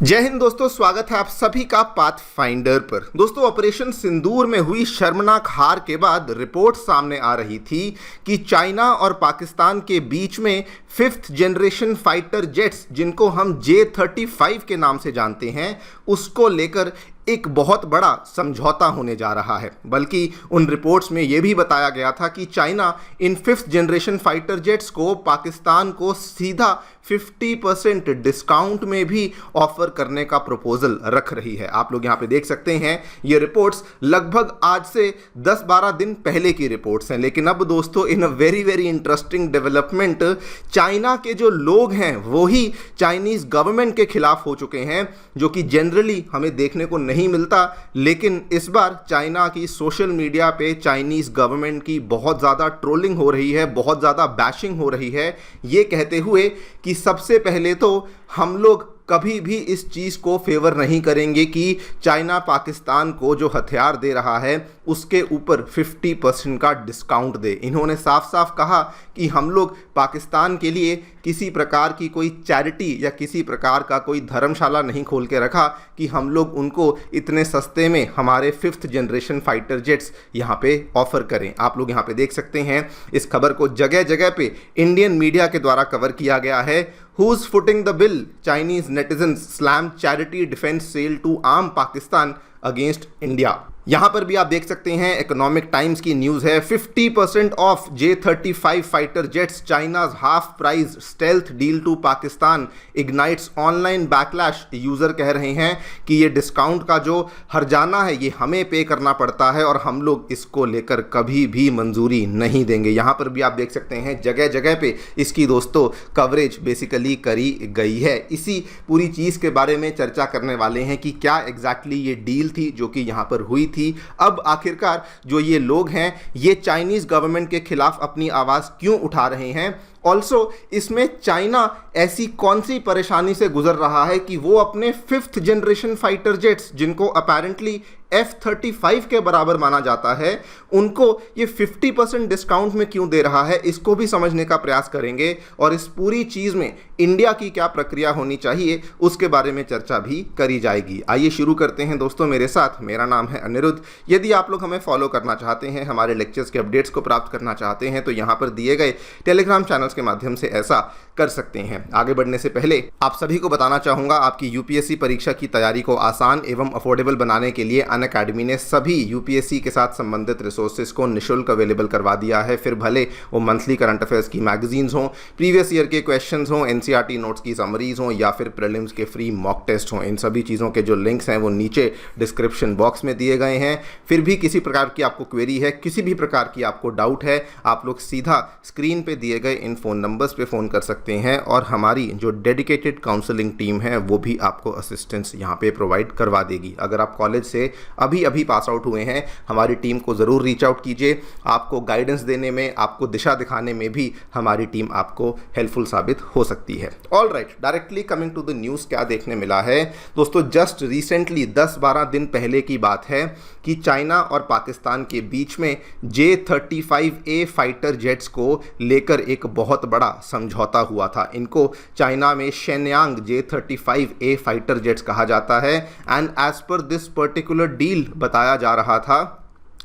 जय हिंद दोस्तों, स्वागत है आप सभी का पाथ फाइंडर पर। दोस्तों, ऑपरेशन सिंदूर में हुई शर्मनाक हार के बाद रिपोर्ट सामने आ रही थी कि चाइना और पाकिस्तान के बीच में 5th जनरेशन फाइटर जेट्स, जिनको हम J-35 के नाम से जानते हैं, उसको लेकर एक बहुत बड़ा समझौता होने जा रहा है। बल्कि उन रिपोर्ट्स में यह भी बताया गया था कि China in 5th generation fighter jets को पाकिस्तान को सीधा 50% डिस्काउंट में भी ऑफर करने का प्रपोजल रख रही है। आप लोग यहां पे देख सकते हैं, ये रिपोर्ट्स लगभग आज से 10-12 दिन पहले की रिपोर्ट्स हैं। लेकिन अब दोस्तों, in a very very interesting development, China के जो लोग हैं वो ही चाइनीज गवर्नमेंट के खिलाफ हो चुके हैं, जो कि जनरली हमें देखने को नहीं मिलता। लेकिन इस बार चाइना की सोशल मीडिया पे चाइनीज गवर्नमेंट की बहुत ज़्यादा ट्रोलिंग हो रही है, बहुत ज़्यादा बैशिंग हो रही है, ये कहते हुए कि सबसे पहले तो हम लोग कभी भी इस चीज़ को फेवर नहीं करेंगे कि चाइना पाकिस्तान को जो हथियार दे रहा है उसके ऊपर 50% का डिस्काउंट दे। इन्होंने साफ साफ कहा कि हम लोग पाकिस्तान के लिए किसी प्रकार की कोई चैरिटी या किसी प्रकार का कोई धर्मशाला नहीं खोल के रखा कि हम लोग उनको इतने सस्ते में हमारे 5th जनरेशन फाइटर जेट्स यहाँ पे ऑफर करें। आप लोग यहाँ पे देख सकते हैं, इस खबर को जगह जगह पे इंडियन मीडिया के द्वारा कवर किया गया है। Who's footing the bill? Chinese netizens slam charity defense sale to arm Pakistan against India। यहां पर भी आप देख सकते हैं, इकोनॉमिक टाइम्स की न्यूज़ है, 50% off J-35 fighter jets, China's half price stealth deal to Pakistan ignites online backlash. User कह रहे हैं कि ये डिस्काउंट का जो हर्जाना है ये हमें पे करना पड़ता है और हम लोग इसको लेकर कभी भी मंजूरी नहीं देंगे। यहाँ पर भी आप देख सकते हैं, जगह जगह पे इसकी दोस्तों कवरेज बेसिकली करी गई है। इसी पूरी चीज़ के बारे में चर्चा करने वाले हैं कि क्या एग्जैक्टली ये डील थी जो कि यहाँ पर हुई थी। अब आखिरकार जो ये लोग हैं, ये चाइनीज गवर्नमेंट के खिलाफ अपनी आवाज क्यों उठा रहे हैं? ऑल्सो इसमें चाइना ऐसी कौन सी परेशानी से गुजर रहा है कि वो अपने 5th जनरेशन फाइटर जेट्स, जिनको अपेरेंटली F-35 के बराबर माना जाता है, उनको ये 50% डिस्काउंट में क्यों दे रहा है, इसको भी समझने का प्रयास करेंगे। और इस पूरी चीज़ में इंडिया की क्या प्रक्रिया होनी चाहिए उसके बारे में चर्चा भी करी जाएगी। आइए शुरू करते हैं दोस्तों मेरे साथ। मेरा नाम है अनिरुद्ध। यदि आप लोग हमें फॉलो करना चाहते हैं, हमारे लेक्चर्स के अपडेट्स को प्राप्त करना चाहते हैं, तो यहाँ पर दिए गए टेलीग्राम चैनल्स के माध्यम से ऐसा कर सकते हैं। आगे बढ़ने से पहले आप सभी को बताना चाहूँगा, आपकी यूपीएससी परीक्षा की तैयारी को आसान एवं अफोर्डेबल बनाने के लिए अनअकैडमी ने सभी यूपीएससी के साथ संबंधित रिसोर्सेज को निःशुल्क अवेलेबल करवा दिया है। फिर भले वो मंथली करंट अफेयर्स की मैगजीन्स हों, प्रीवियस ईयर के क्वेश्चंस हों, एनसीईआरटी नोट्स की समरीज हों, या फिर प्रीलिम्स के फ्री मॉक टेस्ट हों, इन सभी चीज़ों के जो लिंक्स हैं वो नीचे डिस्क्रिप्शन बॉक्स में दिए गए हैं। फिर भी किसी प्रकार की आपको क्वेरी है, किसी भी प्रकार की आपको डाउट है, आप लोग सीधा स्क्रीन पे दिए गए इन फ़ोन नंबर्स पे फ़ोन कर सकते हैं और हमारी जो डेडिकेटेड काउंसलिंग टीम है वो भी आपको असिस्टेंस यहाँ पे प्रोवाइड करवा देगी। अगर आप कॉलेज से अभी पास आउट हुए हैं, हमारी टीम को ज़रूर रीच आउट कीजिए। आपको गाइडेंस देने में, आपको दिशा दिखाने में भी हमारी टीम आपको हेल्पफुल साबित हो सकती है। All right, directly coming to the news, क्या देखने मिला है दोस्तों? जस्ट रिसेंटली 10-12 दिन पहले की बात है कि चाइना और पाकिस्तान के बीच में J-35A फाइटर जेट्स को लेकर एक बहुत बड़ा समझौता हुआ था। इनको चाइना में शेनयांग J-35A फाइटर जेट्स कहा जाता है। And as per this particular deal बताया जा रहा था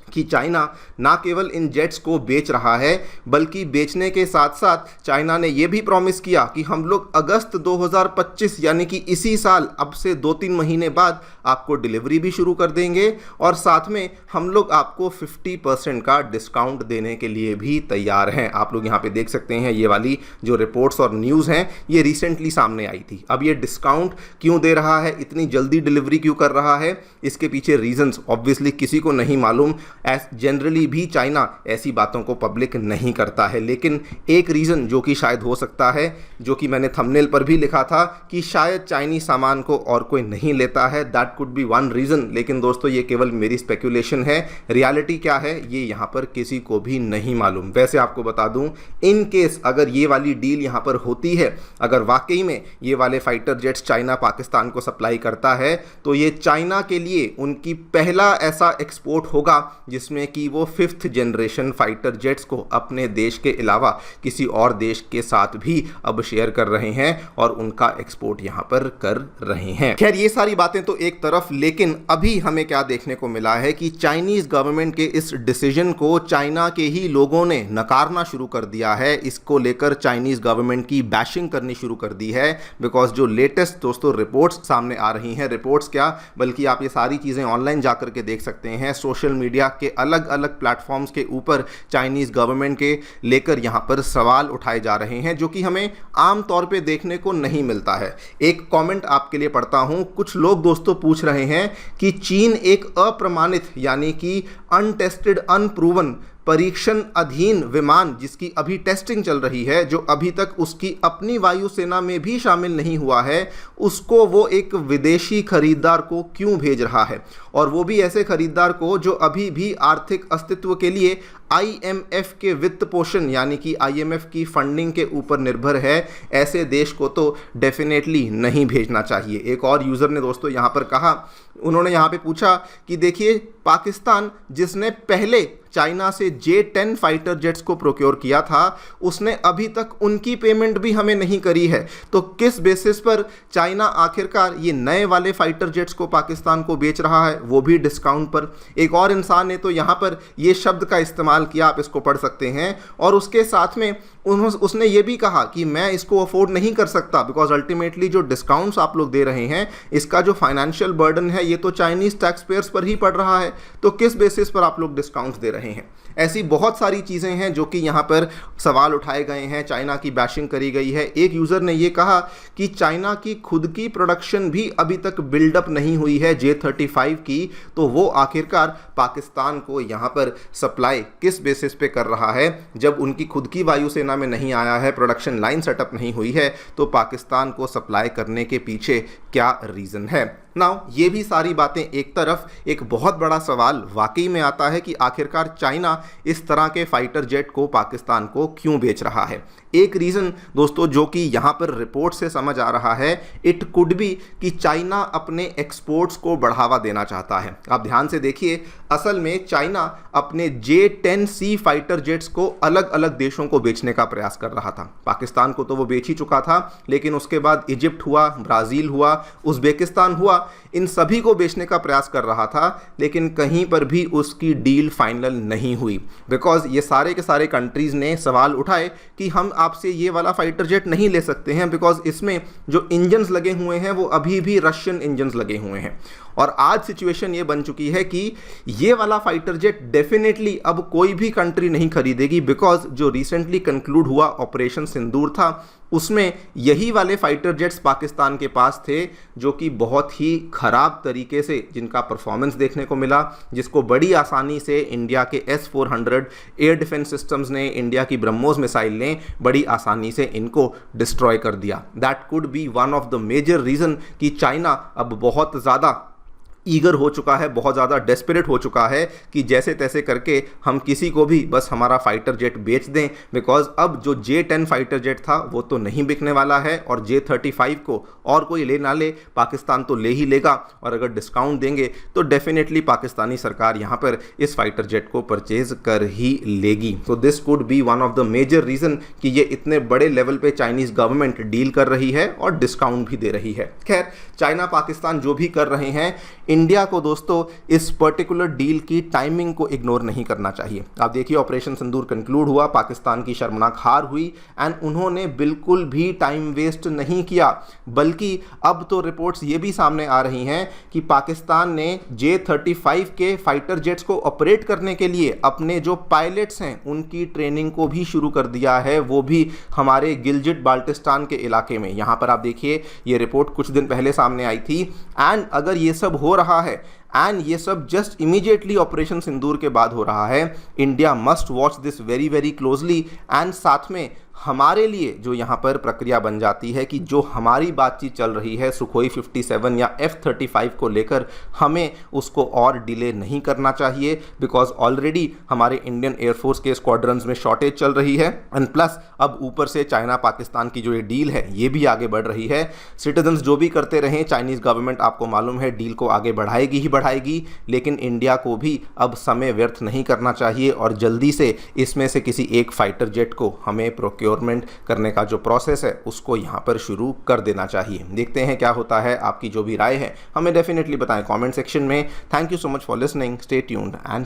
कि चाइना ना केवल इन जेट्स को बेच रहा है, बल्कि बेचने के साथ साथ चाइना ने यह भी प्रॉमिस किया कि हम लोग अगस्त 2025 यानी कि इसी साल, अब से 2-3 महीने बाद आपको डिलीवरी भी शुरू कर देंगे और साथ में हम लोग आपको 50% का डिस्काउंट देने के लिए भी तैयार हैं। आप लोग यहाँ पे देख सकते हैं, ये वाली जो रिपोर्ट्स और न्यूज़ हैं ये रिसेंटली सामने आई थी। अब ये डिस्काउंट क्यों दे रहा है, इतनी जल्दी डिलीवरी क्यों कर रहा है, इसके पीछे रीजंस ऑब्वियसली किसी को नहीं मालूम। जनरली भी चाइना ऐसी बातों को पब्लिक नहीं करता है, लेकिन एक रीज़न जो कि शायद हो सकता है, जो कि मैंने थंबनेल पर भी लिखा था कि शायद चाइनीज सामान को और कोई नहीं लेता है, that could be one reason. लेकिन दोस्तों ये केवल मेरी स्पेकुलेशन है, रियलिटी क्या है ये यहाँ पर किसी को भी नहीं मालूम। वैसे आपको बता दूँ, इन केस अगर ये वाली डील यहाँ पर होती है, अगर वाकई में ये वाले फाइटर जेट्स चाइना पाकिस्तान को सप्लाई करता है, तो ये चाइना के लिए उनकी पहला ऐसा एक्सपोर्ट होगा जिसमें कि वो 5th जनरेशन फाइटर जेट्स को अपने देश के अलावा किसी और देश के साथ भी अब शेयर कर रहे हैं और उनका एक्सपोर्ट यहां पर कर रहे हैं। खैर ये सारी बातें तो एक तरफ, लेकिन अभी हमें क्या देखने को मिला है कि चाइनीज गवर्नमेंट के इस डिसीजन को चाइना के ही लोगों ने नकारना शुरू कर दिया है। इसको लेकर चाइनीज गवर्नमेंट की बैशिंग करनी शुरू कर दी है, बिकॉज जो लेटेस्ट दोस्तों रिपोर्ट्स सामने आ रही हैं, रिपोर्ट्स क्या बल्कि आप ये सारी चीज़ें ऑनलाइन जाकर के देख सकते हैं, सोशल मीडिया के अलग अलग प्लेटफॉर्म्स के ऊपर चाइनीज गवर्नमेंट के लेकर यहां पर सवाल उठाए जा रहे हैं, जो कि हमें आम तौर पे देखने को नहीं मिलता है। एक कमेंट आपके लिए पढ़ता हूं। कुछ लोग दोस्तों पूछ रहे हैं कि चीन एक अप्रमाणित यानी कि अनटेस्टेड, अनप्रूवन परीक्षण अधीन विमान जिसकी अभी टेस्टिंग चल रही है, जो अभी तक उसकी अपनी वायुसेना में भी शामिल नहीं हुआ है, उसको वो एक विदेशी खरीदार को क्यों भेज रहा है, और वो भी ऐसे खरीदार को जो अभी भी आर्थिक अस्तित्व के लिए IMF के वित्त पोषण यानी कि IMF की फंडिंग के ऊपर निर्भर है। ऐसे देश को तो डेफिनेटली नहीं भेजना चाहिए। एक और यूज़र ने दोस्तों यहाँ पर कहा, उन्होंने यहाँ पे पूछा कि देखिए पाकिस्तान जिसने पहले चाइना से J-10 फाइटर जेट्स को प्रोक्योर किया था, उसने अभी तक उनकी पेमेंट भी हमें नहीं करी है, तो किस बेसिस पर चाइना आखिरकार ये नए वाले फाइटर जेट्स को पाकिस्तान को बेच रहा है, वो भी डिस्काउंट पर। एक और इंसान ने तो यहाँ पर ये शब्द का इस्तेमाल किया, आप इसको पढ़ सकते हैं, और उसके साथ में उसने ये भी कहा कि मैं इसको अफोर्ड नहीं कर सकता, बिकॉज अल्टीमेटली जो डिस्काउंट्स आप लोग दे रहे हैं, इसका जो फाइनेंशियल बर्डन है ये तो चाइनीज टैक्स पेयर्स पर ही पड़ रहा है, तो किस बेसिस पर आप लोग डिस्काउंट्स दे रहे हैं। ऐसी बहुत सारी चीज़ें हैं जो कि यहाँ पर सवाल उठाए गए हैं, चाइना की बैशिंग करी गई है। एक यूज़र ने ये कहा कि चाइना की खुद की प्रोडक्शन भी अभी तक बिल्डअप नहीं हुई है J-35 की, तो वो आखिरकार पाकिस्तान को यहाँ पर सप्लाई किस बेसिस पे कर रहा है। जब उनकी खुद की वायुसेना में नहीं आया है, प्रोडक्शन लाइन सेटअप नहीं हुई है, तो पाकिस्तान को सप्लाई करने के पीछे क्या रीज़न है। नाउ ये भी सारी बातें एक तरफ, एक बहुत बड़ा सवाल वाकई में आता है कि आखिरकार चाइना इस तरह के फाइटर जेट को पाकिस्तान को क्यों बेच रहा है। एक रीज़न दोस्तों जो कि यहाँ पर रिपोर्ट से समझ आ रहा है, इट कुड बी कि चाइना अपने एक्सपोर्ट्स को बढ़ावा देना चाहता है। आप ध्यान से देखिए, असल में चाइना अपने J-10C फाइटर जेट्स को अलग अलग देशों को बेचने का प्रयास कर रहा था। पाकिस्तान को तो वो बेच ही चुका था, लेकिन उसके बाद इजिप्ट हुआ, ब्राज़ील हुआ, उज़्बेकिस्तान हुआ, इन सभी को बेचने का प्रयास कर रहा था, लेकिन कहीं पर भी उसकी डील फाइनल नहीं हुई, बिकॉज ये सारे के सारे कंट्रीज़ ने सवाल उठाए कि हम आपसे ये वाला फाइटर जेट नहीं ले सकते हैं, बिकॉज इसमें जो इंजन्स लगे हुए हैं वो अभी भी रशियन इंजन्स लगे हुए हैं। और आज सिचुएशन ये बन चुकी है कि ये वाला फाइटर जेट डेफिनेटली अब कोई भी कंट्री नहीं खरीदेगी, बिकॉज जो रिसेंटली कंक्लूड हुआ ऑपरेशन सिंदूर था, उसमें यही वाले फाइटर जेट्स पाकिस्तान के पास थे, जो कि बहुत ही ख़राब तरीके से जिनका परफॉर्मेंस देखने को मिला, जिसको बड़ी आसानी से इंडिया के S-400 एयर डिफेंस सिस्टम्स ने, इंडिया की ब्रह्मोस मिसाइल ने बड़ी आसानी से इनको डिस्ट्रॉय कर दिया। That could be one of the major reason कि चाइना अब बहुत ज़्यादा ईगर हो चुका है, बहुत ज़्यादा डेस्परेट हो चुका है कि जैसे तैसे करके हम किसी को भी बस हमारा फाइटर जेट बेच दें, बिकॉज अब जो J-10 फाइटर जेट था वो तो नहीं बिकने वाला है, और J-35 को और कोई ले ना ले, पाकिस्तान तो ले ही लेगा, और अगर डिस्काउंट देंगे तो डेफिनेटली पाकिस्तानी सरकार यहाँ पर इस फाइटर जेट को परचेज कर ही लेगी। तो this could be one of the major reason कि ये इतने बड़े लेवल पे चाइनीज़ गवर्नमेंट डील कर रही है और डिस्काउंट भी दे रही है। खैर, चाइना पाकिस्तान जो भी कर रहे हैं, इंडिया को दोस्तों इस पर्टिकुलर डील की टाइमिंग को इग्नोर नहीं करना चाहिए। आप देखिए, ऑपरेशन सिंदूर कंक्लूड हुआ, पाकिस्तान की शर्मनाक हार हुई, एंड उन्होंने बिल्कुल भी टाइम वेस्ट नहीं किया, बल्कि अब तो रिपोर्ट्स ये भी सामने आ रही हैं कि पाकिस्तान ने J-35 के फाइटर जेट्स को ऑपरेट करने के लिए अपने जो पायलट्स हैं उनकी ट्रेनिंग को भी शुरू कर दिया है, वो भी हमारे गिलजिट बाल्टिस्तान के इलाके में। यहाँ पर आप देखिए, ये रिपोर्ट कुछ दिन पहले सामने आई थी, एंड अगर ये सब हो रहा है, एंड ये सब जस्ट इमीडिएटली ऑपरेशन सिंदूर के बाद हो रहा है, India must watch this very very closely, and साथ में हमारे लिए जो यहाँ पर प्रक्रिया बन जाती है कि जो हमारी बातचीत चल रही है सुखोई 57 या F-35 को लेकर, हमें उसको और डिले नहीं करना चाहिए, बिकॉज ऑलरेडी हमारे इंडियन एयरफोर्स के स्क्वाड्रंस में शॉर्टेज चल रही है एंड प्लस अब ऊपर से चाइना पाकिस्तान की जो ये डील है ये भी आगे बढ़ रही है। सिटीजन्स जो भी करते रहें, चाइनीज़ गवर्नमेंट आपको मालूम है डील को आगे बढ़ाएगी ही बढ़ाएगी, लेकिन इंडिया को भी अब समय व्यर्थ नहीं करना चाहिए और जल्दी से इसमें से किसी एक फाइटर जेट को हमें प्रोक्योरमेंट करने का जो प्रोसेस है उसको यहाँ पर शुरू कर देना चाहिए। देखते हैं क्या होता है। आपकी जो भी राय है हमें डेफिनेटली बताएं कमेंट सेक्शन में। Thank you so much for listening, stay tuned and